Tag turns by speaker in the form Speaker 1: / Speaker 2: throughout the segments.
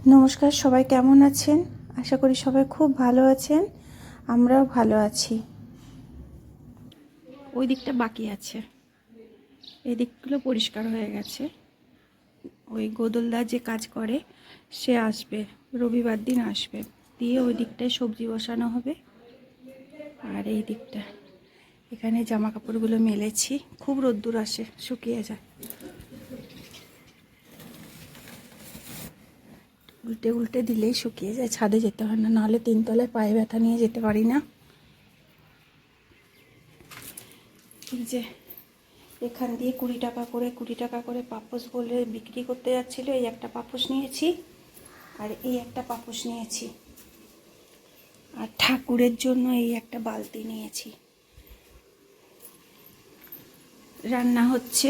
Speaker 1: নমস্কার, সবাই কেমন আছেন? আশা করি সবাই খুব ভালো আছেন। আমরাও ভালো আছি। ওই দিকটা বাকি আছে, এই দিকগুলো পরিষ্কার হয়ে গেছে। ওই গোদলদা যে কাজ করে সে আসবে, রবিবার দিন আসবে, দিয়ে ওই দিকটায় সবজি বসানো হবে। আর এই দিকটা এখানে জামা কাপড়গুলো মেলেছি, খুব রোদ্দুর আসে, শুকিয়ে যায়। উল্টে উল্টে দিলেই শুকিয়ে যায়, ছাদে যেতে হয় না, নাহলে তিনতলায় পায়ে ব্যথা নিয়ে যেতে পারি না। এই যে এখান দিয়ে 20 টাকা করে পাপোশ বলে বিক্রি করতে যাচ্ছিলো। এই একটা পাপোশ নিয়েছি আর এই একটা পাপোশ নিয়েছি, আর ঠাকুরের জন্য এই একটা বালতি নিয়েছি। রান্না হচ্ছে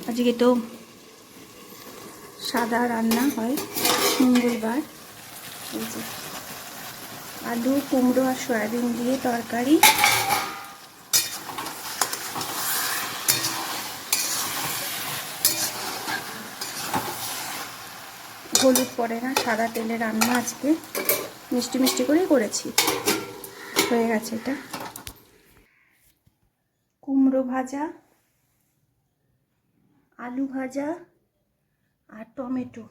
Speaker 1: আজকে, তো সাদা রান্না হয় মঙ্গলবার। এই যে আলু, কুমড়ো আর সয়াবিন দিয়ে তরকারি। হলুদ পড়ে না, সাদা তেলে রান্না আজকে, মিষ্টি মিষ্টি করেই করেছি। হয়ে গেছে এটা। কুমড়ো ভাজা, আলু ভাজা আর টমেটো,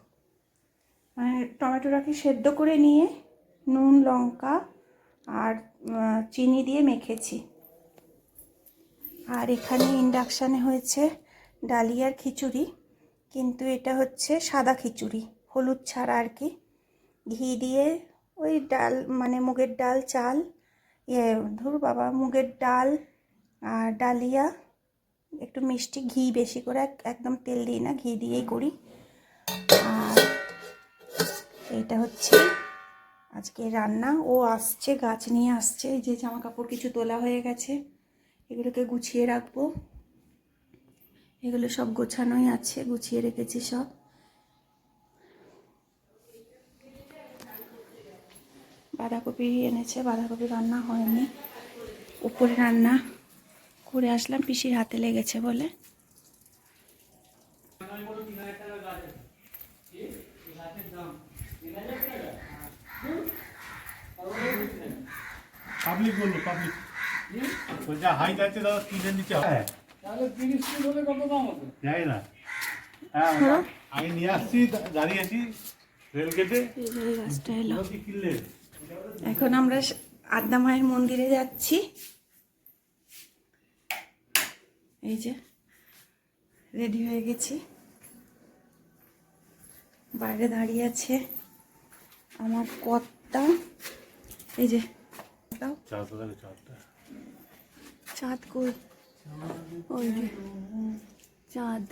Speaker 1: মানে টমেটোটাকে সেদ্ধ করে নিয়ে নুন, লঙ্কা আর চিনি দিয়ে মেখেছি। আর এখানে ইন্ডাকশানে হয়েছে ডালিয়ার খিচুড়ি, কিন্তু এটা হচ্ছে সাদা খিচুড়ি, হলুদ ছাড়া আর কি। ঘি দিয়ে ওই ডাল, মানে মুগের ডাল, চাল, মুগের ডাল আর ডালিয়া, একটু মিষ্টি, ঘি বেশি করে, একদম তেল দিই না, ঘি দিয়েই করি। আর এইটা হচ্ছে আজকে রান্না। ও আসছে, গাছ নিয়ে আসছে। এই যে জামা কাপড় কিছু তোলা হয়ে গেছে, এগুলোকে গুছিয়ে রাখবো। এগুলো সব গোছানোই আছে, গুছিয়ে রেখেছি সব। বাঁধাকপি এনেছে, বাঁধাকপি রান্না হয়নি, উপরে রান্না করে আসলাম, পিসির হাতে লেগেছে বলে।
Speaker 2: পাবলিক বললো, পাবলিক যা হাইট আছে দাদা কিনে নিতে হবে। তাহলে 30 পিস হলে কত দাম হবে জানি না। হ্যাঁ আমি নিয়ে আসছি, দাঁড়িয়ে আছি রেল গেটে।
Speaker 1: এখন আমরা আদ্যা মায়ের মন্দিরে যাচ্ছি। এই যে রেডি হয়ে গেছি, বাইরে দাঁড়িয়ে আছে আমার কর্তা। এই যে চাঁদ কই, ওই যে চাঁদ,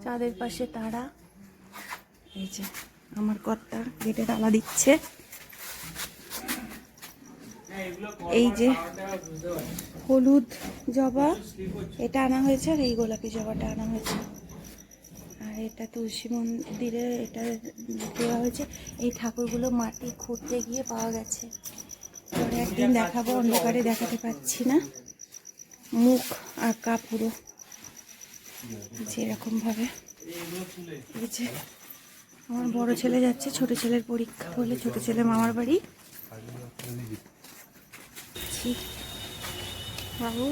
Speaker 1: চাঁদের পাশে তারা। এই যে আমার কর্তা গেটে তালা দিচ্ছে। এই যে হলুদ জবা এটা আনা হয়েছে, আর এই গোলাপি জবাটা আনা হয়েছে। আর এটা তুলসী মন্দিরে এটা দেওয়া হয়েছে। এই ঠাকুরগুলো মাটি খুঁড়তে গিয়ে পাওয়া গেছে, পরে একদিন দেখাবো, অন্ধকারে দেখাতে পাচ্ছি না। মুখ আঁকা পুরো যেরকম ভাবে। এই যে আমার বড় ছেলে যাচ্ছে, ছোট ছেলের পরীক্ষা বলে ছোট ছেলে মামার বাড়ি। বাবু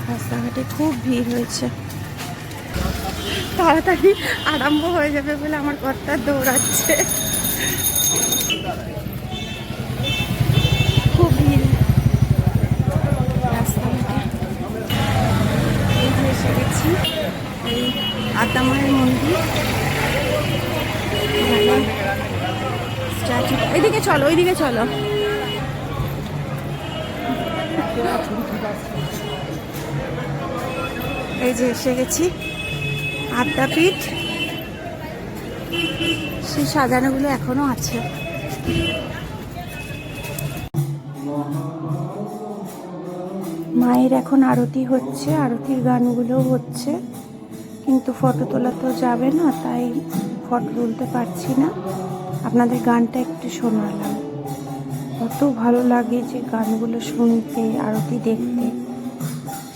Speaker 1: রাস্তাঘাটে খুব ভিড় হয়েছে, তাড়াতাড়ি আরম্ভ হয়ে যাবে বলে আমার কর্তা দৌড়াচ্ছে। খুব ভিড় রাস্তাঘাটে। এই যে এসে গেছি, এই আদ্যা মায়ের মন্দির। স্ট্যাচু, এইদিকে চলো, ওইদিকে চলো। এই যে এসে গেছি আদ্যাপীঠ। সেই সাজানোগুলো এখনো আছে। মায়ের এখন আরতি হচ্ছে, আরতির গানগুলো হচ্ছে, কিন্তু ফটো তোলা তো যাবে না, তাই ফটো তুলতে পারছি না। আপনাদের গানটা একটু শোনালাম। কত ভালো লাগে যে গানগুলো শুনতে, আরতি দেখতে,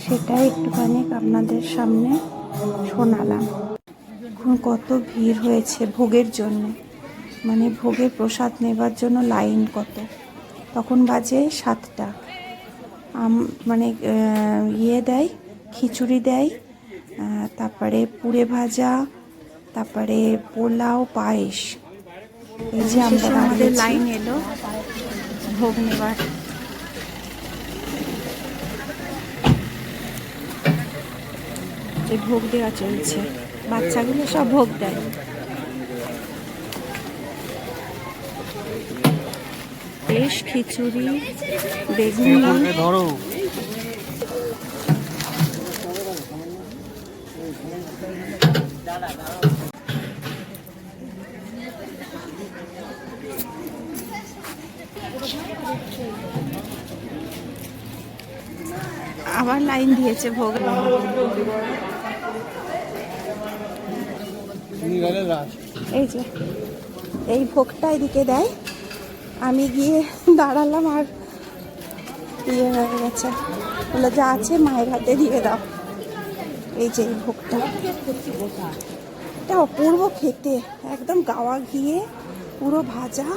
Speaker 1: সেটাই একটুখানি আপনাদের সামনে শোনালাম। এখন কত ভিড় হয়েছে ভোগের জন্য, মানে ভোগের প্রসাদ নেবার জন্য লাইন কত। তখন বাজে 7টা। মানে ইয়ে দেয়, খিচুড়ি দেয়, তারপরে পুরে ভাজা, তারপরে পোলাও, পায়েস। এই যে আমাদের লাইন এলো ভোগ নেবার। এই ভোগ দেওয়া চলছে, বাচ্চাগুলো সব ভোগ দেয়। বেশ খিচুড়ি, বেগুনি,
Speaker 2: ধরো
Speaker 1: আবার লাইন দিয়েছে ভোগ। এই যে এই ভোগটা এদিকে দেয়, আমি গিয়ে দাঁড়ালাম আর ইয়ে হয়ে গেছে, বলে যা আছে মায়ের হাতে দিয়ে দাও। এই যে এই ভোগটা, এটা অপূর্ব খেতে, একদম গাওয়া ঘিয়ে পুরো ভাজা।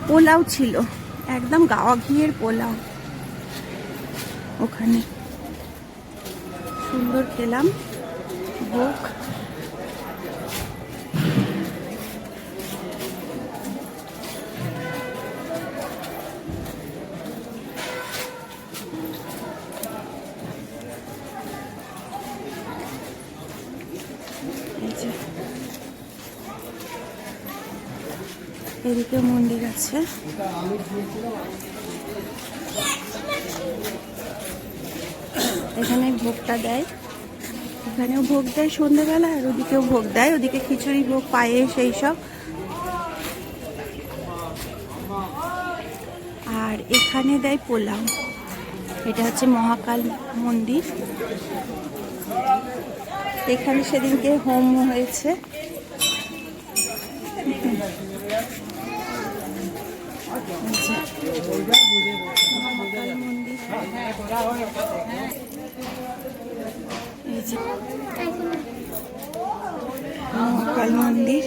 Speaker 1: পোলাও ছিল, একদম গাওয়া ঘিয়ের পোলাও। ওখানে সুন্দর খেলাম ভোগ। এদিকে মন্দির আছে, এখানে ভোগটা দেয়, এখানেও ভোগ দেয় সন্ধ্যেবেলা, আর ওদিকেও ভোগ দেয়, ওদিকে খিচুড়ি ভোগ, পায়েস, এইসব। আর এখানে দেয় পোলাও। এটা হচ্ছে মহাকাল মন্দির। এখানে সেদিনকে হোম হয়েছে। মহাকাল মন্দির, এই যে মহাকাল মন্দির।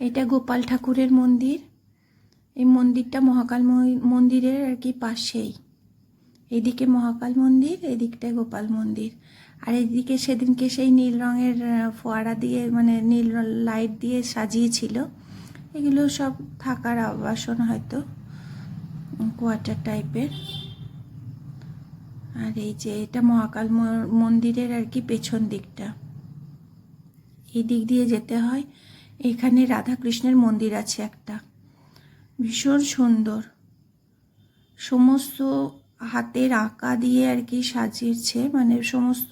Speaker 1: এটা গোপাল ঠাকুরের মন্দির। এই মন্দিরটা মহাকাল মন্দিরের আর কি পাশেই। এদিকে মহাকাল মন্দির, এদিকটায় গোপাল মন্দির। আর এদিকে সেদিনকে সেই নীল রঙের ফোয়ারা দিয়ে, মানে নীল লাইট দিয়ে সাজিয়েছিল। এগুলো সব থাকার আবাসন, হয়তো কোয়ার্টার টাইপের। আর এই যে এটা মহাকাল মন্দিরের আর কি পেছন দিকটা, এই দিক দিয়ে যেতে হয়। এখানে রাধাকৃষ্ণের মন্দির আছে একটা, ভীষণ সুন্দর, সমস্ত হাতের আঁকা দিয়ে আর কি সাজিয়েছে, মানে সমস্ত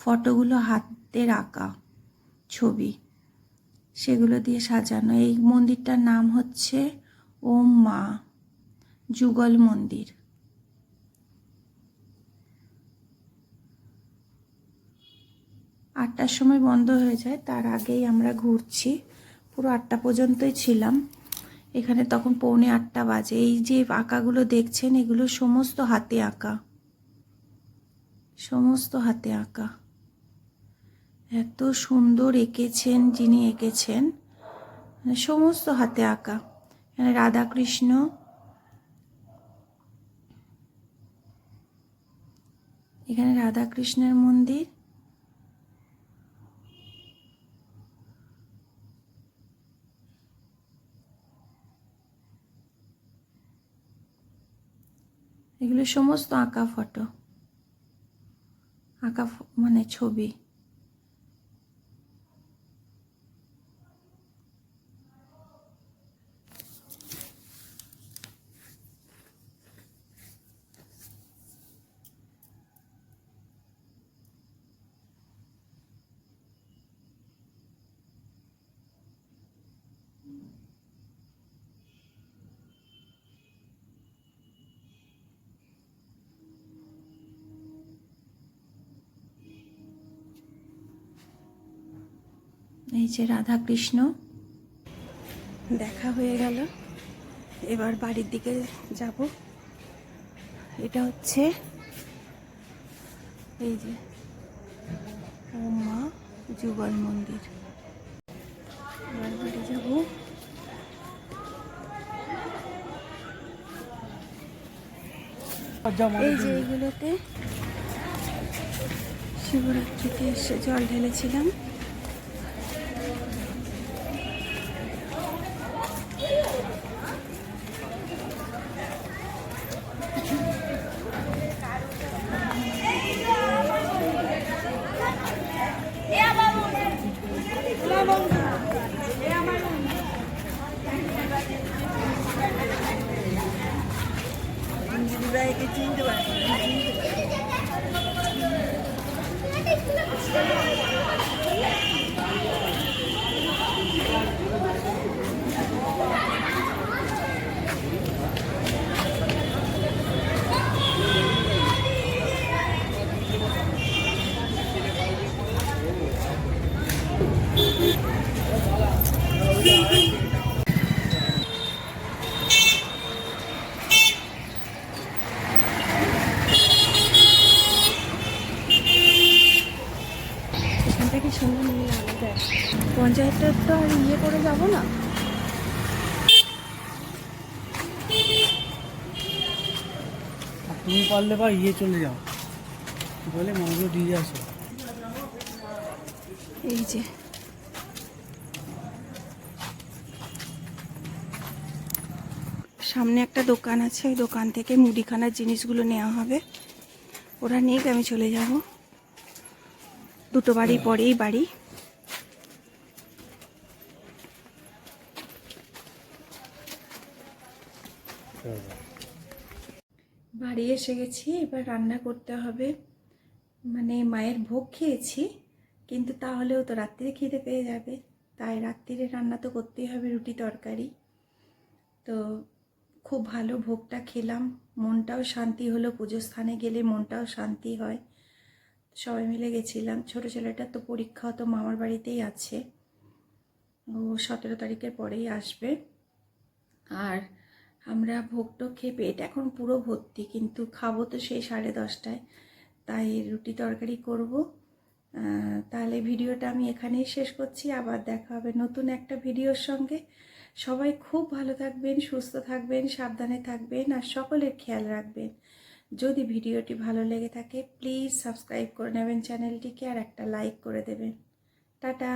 Speaker 1: ফটোগুলো হাতের আঁকা ছবি, সেগুলো দিয়ে সাজানো। এই মন্দিরটার নাম হচ্ছে ওম মা যুগল মন্দির। আটটার সময় বন্ধ হয়ে যায়, তার আগেই আমরা ঘুরছি। পুরো 8টা পর্যন্তই ছিলাম এখানে, তখন 7:45 বাজে। এই যে আঁকাগুলো দেখছেন, এগুলো সমস্ত হাতে আঁকা, সমস্ত হাতে আঁকা। এত সুন্দর এঁকেছেন যিনি এঁকেছেন, মানে সমস্ত হাতে আঁকা। এখানে রাধাকৃষ্ণ, এখানে রাধাকৃষ্ণের মন্দির। এগুলো সমস্ত আঁকা ফটো, আঁকা মানে ছবি। এই যে রাধা কৃষ্ণ দেখা হয়ে গেল, এবার বাড়ির দিকে যাব। এটা হচ্ছে এই যে মা যুগল মন্দির। এবার বাড়ি যাব। এই যে এইগুলোতে শিবরাত্রিতে এসে জল ঢেলেছিলাম। এখানটা কি সুন্দর নীল আলো দেয়। পঞ্চায়েতের তো আর ইয়ে করে যাবো না।
Speaker 3: তুমি পারলে বা ইয়ে চলে যাও, বলে মাংস দিয়ে আসো।
Speaker 1: এই যে সামনে একটা দোকান আছে, ওই দোকান থেকে মুদিখানার জিনিসগুলো নেওয়া হবে। ওরা নিয়ে আমি চলে যাব। দুটো বাড়ি পরেই বাড়ি। বাড়ি এসে গেছি, এবার রান্না করতে হবে। মানে মায়ের ভোগ খেয়েছি, কিন্তু তাহলেও তো রাত্রিরে খিদে পেয়ে যাবে, তাই রাত্রিরে রান্না তো করতেই হবে, রুটি তরকারি। তো খুব ভালো ভোগটা খেলাম, মনটাও শান্তি হলো। পুজোর স্থানে গেলে মনটাও শান্তি হয়। সবাই মিলে গেছিলাম। ছোটো ছেলেটার তো পরীক্ষা, তো মামার বাড়িতেই আছে, ও 17 তারিখের পরেই আসবে। আর আমরা ভোগটো খেয়ে পেট এখন পুরো ভর্তি, কিন্তু খাবো তো সেই 10:30টায়, তাই রুটি তরকারি করব। তাহলে ভিডিওটা আমি এখানেই শেষ করছি। আবার দেখা হবে নতুন একটা ভিডিওর সঙ্গে। সবাই খুব ভালো থাকবেন, সুস্থ থাকবেন, সাবধানে থাকবেন, আর সকলের খেয়াল রাখবেন। যদি ভিডিওটি ভালো লেগে থাকে প্লিজ সাবস্ক্রাইব করে নেবেন চ্যানেলটিকে, আর একটা লাইক করে দেবেন। টাটা।